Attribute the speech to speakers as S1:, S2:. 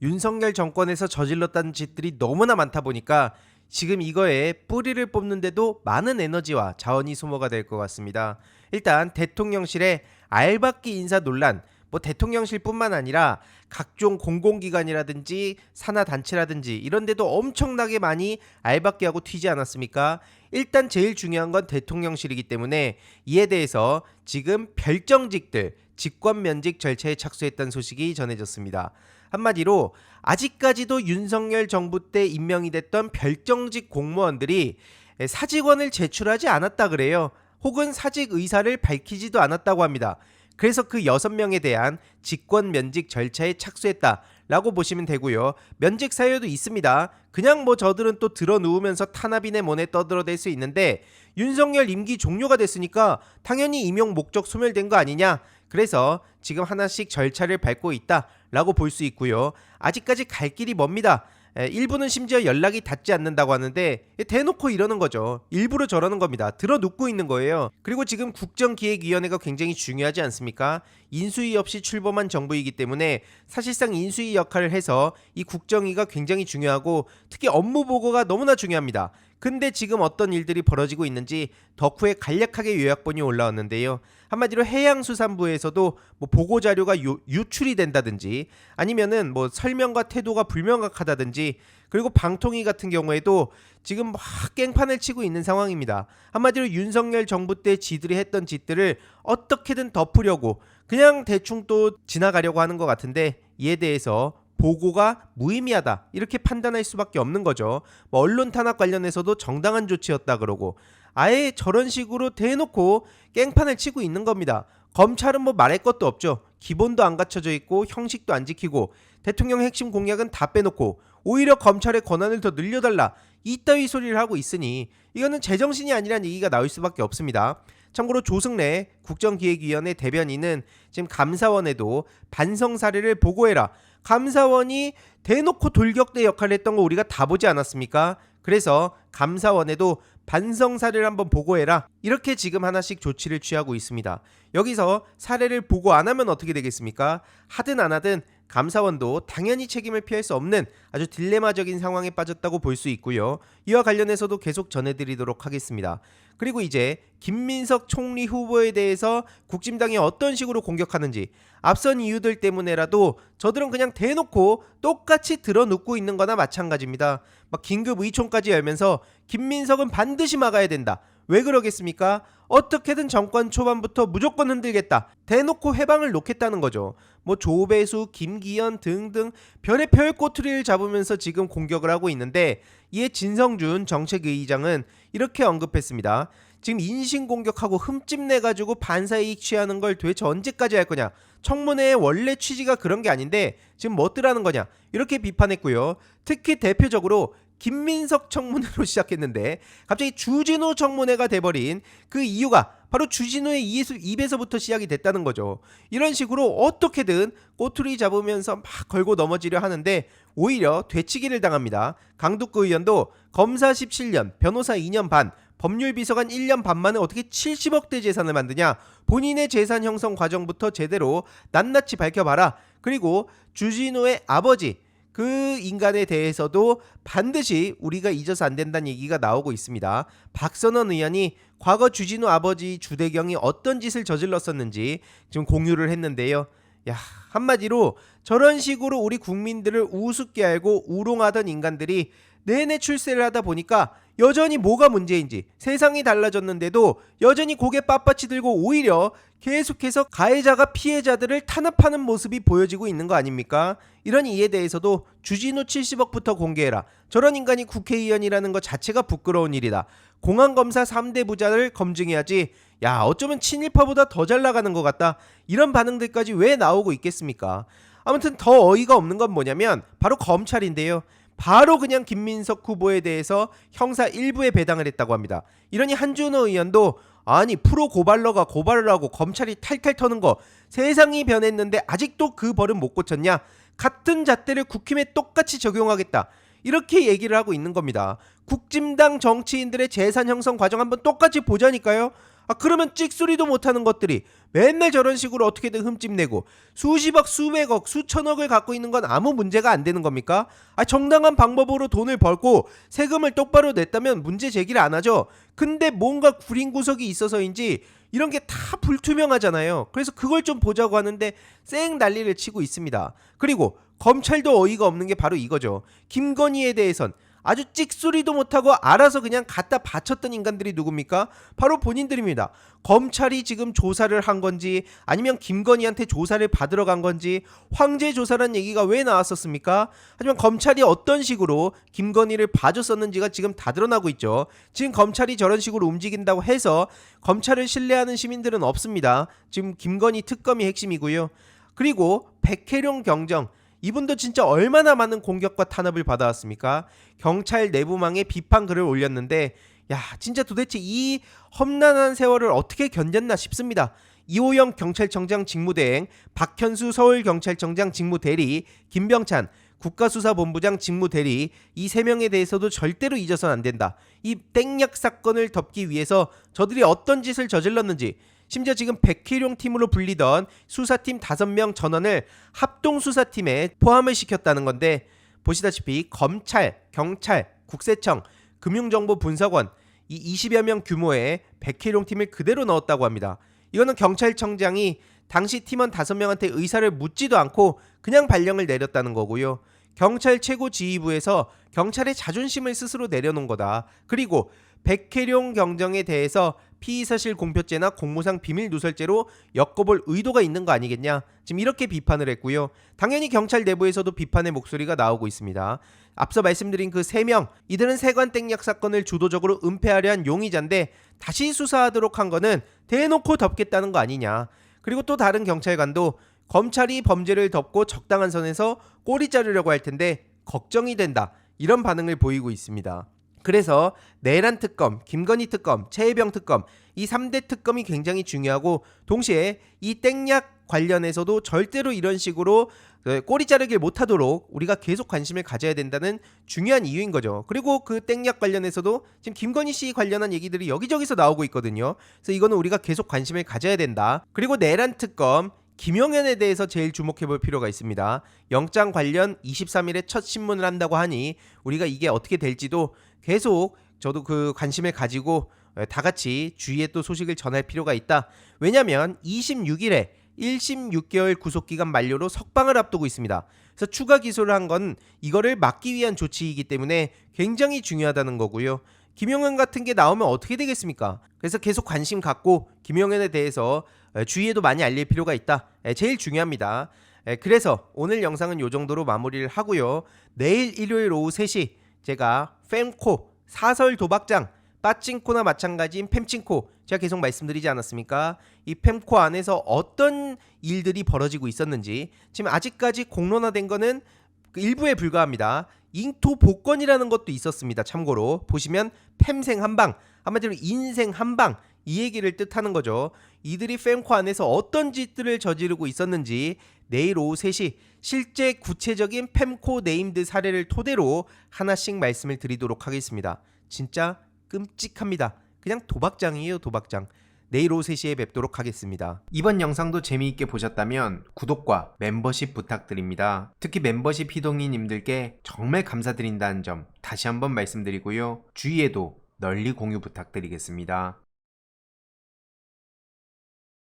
S1: 윤석열 정권에서 저질렀다는 짓들이 너무나 많다 보니까 지금 이거에 뿌리를 뽑는데도 많은 에너지와 자원이 소모가 될 것 같습니다. 일단 대통령실의 알박기 인사 논란, 대통령실뿐만 아니라 각종 공공기관이라든지 산하단체라든지 이런 데도 엄청나게 많이 알박기하고 튀지 않았습니까? 일단 제일 중요한 건 대통령실이기 때문에 이에 대해서 지금 별정직들 직권면직 절차에 착수했다는 소식이 전해졌습니다. 한마디로 아직까지도 윤석열 정부 때 임명이 됐던 별정직 공무원들이 사직원을 제출하지 않았다 그래요. 혹은 사직 의사를 밝히지도 않았다고 합니다. 그래서 그 6명에 대한 직권 면직 절차에 착수했다라고 보시면 되고요. 면직 사유도 있습니다. 그냥 저들은 또 들어 누우면서 탄압이네 뭐네 떠들어댈 수 있는데 윤석열 임기 종료가 됐으니까 당연히 임용 목적 소멸된 거 아니냐. 그래서 지금 하나씩 절차를 밟고 있다라고 볼 수 있고요. 아직까지 갈 길이 멉니다. 일부는 심지어 연락이 닿지 않는다고 하는데 대놓고 이러는 거죠. 일부러 저러는 겁니다. 들어 눕고 있는 거예요. 그리고 지금 국정기획위원회가 굉장히 중요하지 않습니까? 인수위 없이 출범한 정부이기 때문에 사실상 인수위 역할을 해서 이 국정위가 굉장히 중요하고 특히 업무 보고가 너무나 중요합니다. 근데 지금 어떤 일들이 벌어지고 있는지 덕후에 간략하게 요약본이 올라왔는데요. 한마디로 해양수산부에서도 보고 자료가 유출이 된다든지 아니면은 설명과 태도가 불명확하다든지 그리고 방통위 같은 경우에도 지금 막 깽판을 치고 있는 상황입니다. 한마디로 윤석열 정부 때 지들이 했던 짓들을 어떻게든 덮으려고 그냥 대충 또 지나가려고 하는 것 같은데 이에 대해서 보고가 무의미하다 이렇게 판단할 수밖에 없는 거죠. 언론 탄압 관련해서도 정당한 조치였다 그러고 아예 저런 식으로 대놓고 깽판을 치고 있는 겁니다. 검찰은 말할 것도 없죠. 기본도 안 갖춰져 있고 형식도 안 지키고 대통령 핵심 공약은 다 빼놓고 오히려 검찰의 권한을 더 늘려달라 이따위 소리를 하고 있으니 이거는 제정신이 아니란 얘기가 나올 수밖에 없습니다. 참고로 조승래 국정기획위원회 대변인은 지금 감사원에도 반성 사례를 보고해라. 감사원이 대놓고 돌격대 역할을 했던 거 우리가 다 보지 않았습니까? 그래서 감사원에도 반성 사례를 한번 보고해라. 이렇게 지금 하나씩 조치를 취하고 있습니다. 여기서 사례를 보고 안 하면 어떻게 되겠습니까? 하든 안 하든 감사원도 당연히 책임을 피할 수 없는 아주 딜레마적인 상황에 빠졌다고 볼 수 있고요. 이와 관련해서도 계속 전해드리도록 하겠습니다. 그리고 이제 김민석 총리 후보에 대해서 국진당이 어떤 식으로 공격하는지 앞선 이유들 때문에라도 저들은 그냥 대놓고 똑같이 들어눕고 있는 거나 마찬가지입니다. 긴급 의총까지 열면서 김민석은 반드시 막아야 된다. 왜 그러겠습니까? 어떻게든 정권 초반부터 무조건 흔들겠다. 대놓고 해방을 놓겠다는 거죠. 조배수, 김기현 등등 별의 별 꼬투리를 잡으면서 지금 공격을 하고 있는데 이에 진성준 정책위의장은 이렇게 언급했습니다. 지금 인신공격하고 흠집내가지고 반사이익 취하는 걸 도대체 언제까지 할 거냐. 청문회의 원래 취지가 그런 게 아닌데 지금 뭐더라는 거냐. 이렇게 비판했고요. 특히 대표적으로 김민석 청문회로 시작했는데 갑자기 주진우 청문회가 돼버린 그 이유가 바로 주진우의 입에서부터 시작이 됐다는 거죠. 이런 식으로 어떻게든 꼬투리 잡으면서 막 걸고 넘어지려 하는데 오히려 되치기를 당합니다. 강두구 의원도 검사 17년, 변호사 2년 반, 법률비서관 1년 반 만에 어떻게 70억대 재산을 만드냐. 본인의 재산 형성 과정부터 제대로 낱낱이 밝혀봐라. 그리고 주진우의 아버지 그 인간에 대해서도 반드시 우리가 잊어서 안 된다는 얘기가 나오고 있습니다. 박선원 의원이 과거 주진우 아버지 주대경이 어떤 짓을 저질렀었는지 지금 공유를 했는데요. 한마디로 저런 식으로 우리 국민들을 우습게 알고 우롱하던 인간들이 내내 출세를 하다 보니까 여전히 뭐가 문제인지 세상이 달라졌는데도 여전히 고개 빳빳이 들고 오히려 계속해서 가해자가 피해자들을 탄압하는 모습이 보여지고 있는 거 아닙니까? 이런 이에 대해서도 주진우 70억부터 공개해라. 저런 인간이 국회의원이라는 것 자체가 부끄러운 일이다. 공안검사 3대 부자를 검증해야지. 어쩌면 친일파보다 더 잘 나가는 것 같다. 이런 반응들까지 왜 나오고 있겠습니까? 아무튼 더 어이가 없는 건 뭐냐면 바로 검찰인데요. 바로 그냥 김민석 후보에 대해서 형사 1부에 배당을 했다고 합니다. 이러니 한준호 의원도 아니 프로 고발러가 고발을 하고 검찰이 탈탈 터는 거 세상이 변했는데 아직도 그 버릇 못 고쳤냐. 같은 잣대를 국힘에 똑같이 적용하겠다. 이렇게 얘기를 하고 있는 겁니다. 국진당 정치인들의 재산 형성 과정 한번 똑같이 보자니까요. 그러면 찍소리도 못하는 것들이 맨날 저런 식으로 어떻게든 흠집 내고 수십억, 수백억, 수천억을 갖고 있는 건 아무 문제가 안 되는 겁니까? 정당한 방법으로 돈을 벌고 세금을 똑바로 냈다면 문제 제기를 안 하죠. 근데 뭔가 구린 구석이 있어서인지 이런 게 다 불투명하잖아요. 그래서 그걸 좀 보자고 하는데 쌩 난리를 치고 있습니다. 그리고 검찰도 어이가 없는 게 바로 이거죠. 김건희에 대해선 아주 찍소리도 못하고 알아서 그냥 갖다 바쳤던 인간들이 누굽니까? 바로 본인들입니다. 검찰이 지금 조사를 한 건지 아니면 김건희한테 조사를 받으러 간 건지 황제 조사란 얘기가 왜 나왔었습니까? 하지만 검찰이 어떤 식으로 김건희를 봐줬었는지가 지금 다 드러나고 있죠. 지금 검찰이 저런 식으로 움직인다고 해서 검찰을 신뢰하는 시민들은 없습니다. 지금 김건희 특검이 핵심이고요. 그리고 백혜룡 경정, 이분도 진짜 얼마나 많은 공격과 탄압을 받아왔습니까? 경찰 내부망에 비판 글을 올렸는데 진짜 도대체 이 험난한 세월을 어떻게 견뎠나 싶습니다. 이호영 경찰청장 직무대행, 박현수 서울경찰청장 직무대리, 김병찬 국가수사본부장 직무대리, 이 세 명에 대해서도 절대로 잊어서는 안 된다. 이 땡약 사건을 덮기 위해서 저들이 어떤 짓을 저질렀는지, 심지어 지금 백희룡 팀으로 불리던 수사팀 5명 전원을 합동수사팀에 포함을 시켰다는 건데, 보시다시피 검찰, 경찰, 국세청, 금융정보분석원 이 20여 명 규모의 백희룡 팀을 그대로 넣었다고 합니다. 이거는 경찰청장이 당시 팀원 5명한테 의사를 묻지도 않고 그냥 발령을 내렸다는 거고요. 경찰 최고지휘부에서 경찰의 자존심을 스스로 내려놓은 거다. 그리고 백혜룡 경정에 대해서 피의사실 공표죄나 공무상 비밀누설죄로 엮어볼 의도가 있는 거 아니겠냐, 지금 이렇게 비판을 했고요. 당연히 경찰 내부에서도 비판의 목소리가 나오고 있습니다. 앞서 말씀드린 그 3명, 이들은 세관땡약 사건을 주도적으로 은폐하려 한 용의자인데 다시 수사하도록 한 거는 대놓고 덮겠다는 거 아니냐. 그리고 또 다른 경찰관도 검찰이 범죄를 덮고 적당한 선에서 꼬리 자르려고 할 텐데 걱정이 된다, 이런 반응을 보이고 있습니다. 그래서 내란 특검, 김건희 특검, 최혜병 특검, 이 3대 특검이 굉장히 중요하고, 동시에 이 땡약 관련해서도 절대로 이런 식으로 꼬리 자르기를 못하도록 우리가 계속 관심을 가져야 된다는 중요한 이유인 거죠. 그리고 그 땡약 관련해서도 지금 김건희 씨 관련한 얘기들이 여기저기서 나오고 있거든요. 그래서 이거는 우리가 계속 관심을 가져야 된다. 그리고 내란 특검, 김용현에 대해서 제일 주목해볼 필요가 있습니다. 영장 관련 23일에 첫 신문을 한다고 하니 우리가 이게 어떻게 될지도 계속 저도 그 관심을 가지고 다 같이 주위에 또 소식을 전할 필요가 있다. 왜냐면 26일에 1심 6개월 구속기간 만료로 석방을 앞두고 있습니다. 그래서 추가 기소를 한 건 이거를 막기 위한 조치이기 때문에 굉장히 중요하다는 거고요. 김용현 같은 게 나오면 어떻게 되겠습니까? 그래서 계속 관심 갖고 김용현에 대해서 주위에도 많이 알릴 필요가 있다. 제일 중요합니다. 그래서 오늘 영상은 이 정도로 마무리를 하고요. 내일 일요일 오후 3시 제가 fem코 사설 도박장, 빠찡코나 마찬가지인 fem친코, 제가 계속 말씀드리지 않았습니까? 이 fem코 안에서 어떤 일들이 벌어지고 있었는지, 지금 아직까지 공론화된 거는 일부에 불과합니다. 잉토 복권이라는 것도 있었습니다. 참고로 보시면 fem생 한방, 한마디로 인생 한방, 이 얘기를 뜻하는 거죠. 이들이 fem코 안에서 어떤 짓들을 저지르고 있었는지 내일 오후 3시 실제 구체적인 fem코 네임드 사례를 토대로 하나씩 말씀을 드리도록 하겠습니다. 진짜 끔찍합니다. 그냥 도박장이에요, 도박장. 내일 오후 3시에 뵙도록 하겠습니다. 이번 영상도 재미있게 보셨다면 구독과 멤버십 부탁드립니다. 특히 멤버십 희동이님들께 정말 감사드린다는 점 다시 한번 말씀드리고요. 주위에도 널리 공유 부탁드리겠습니다.